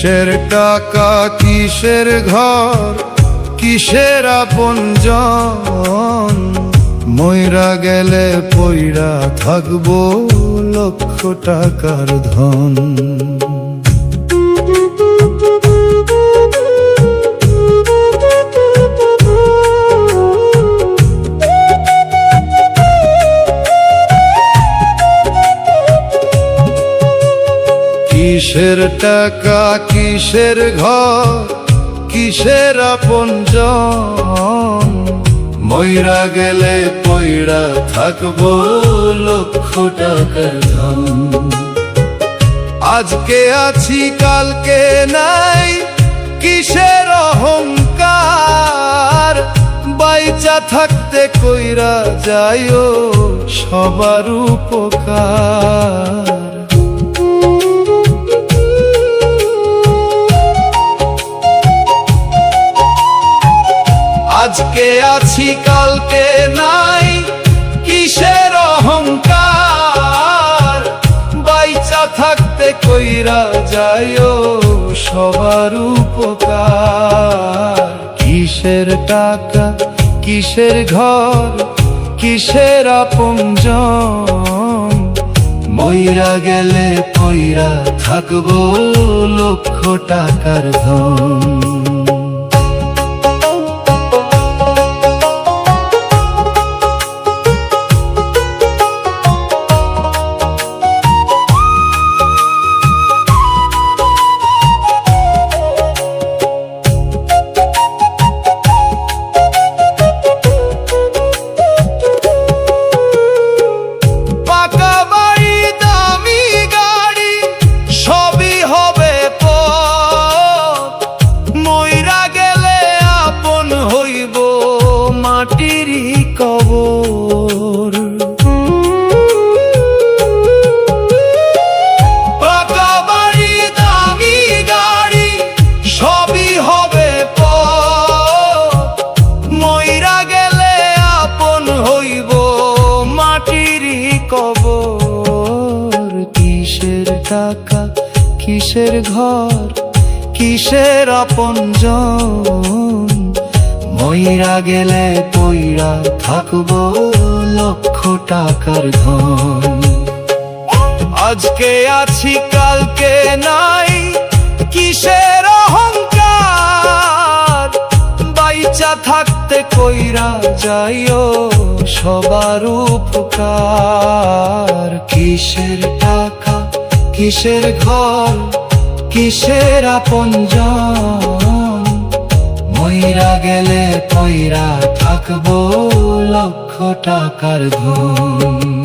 কিসের টাকা কিসের ঘর কিসের আপনজন, মইরা গেলে পইরা থাকবো লক্ষ টাকার ধন। কিসের টাকা কিসের ঘর কিসের আপনজন, মইরা গেলে পইরা থাকবো লক্ষ টাকার ধন। আজকে আছি কালকে নাই কিসের অহংকার, বাইচা থাকতে কইরা যাইও সবার উপকার। আজকে আছি কালকে নাই কিসের অহংকার, বাইচা থাকতে কইরা যাইও সবার উপকার। কিসের টাকা কিসের ঘর কিসের আপনজন, মইরা গেলে পইরা থাকবো লক্ষ টাকার ধন। মাটিরই কবর, পাকা বাড়ি দামি গাড়ি সবই হবে পথ, মইরা গেলে আপন হইব মাটিরই কবর। কিসের টাকা কিসের ঘর কিসের আপনজন, মইরা গেলে পইরা থাকবো লক্ষ টাকার ধন। আজকে আছি কালকে নাই কিসের অহংকার, বাইচা থাকতে কইরা যাইও সবার উপকার। কিসের টাকা কিসের ঘর কিসের আপনজন, মইরা গেলে পইরা থাকবো লক্ষ টাকার ধন।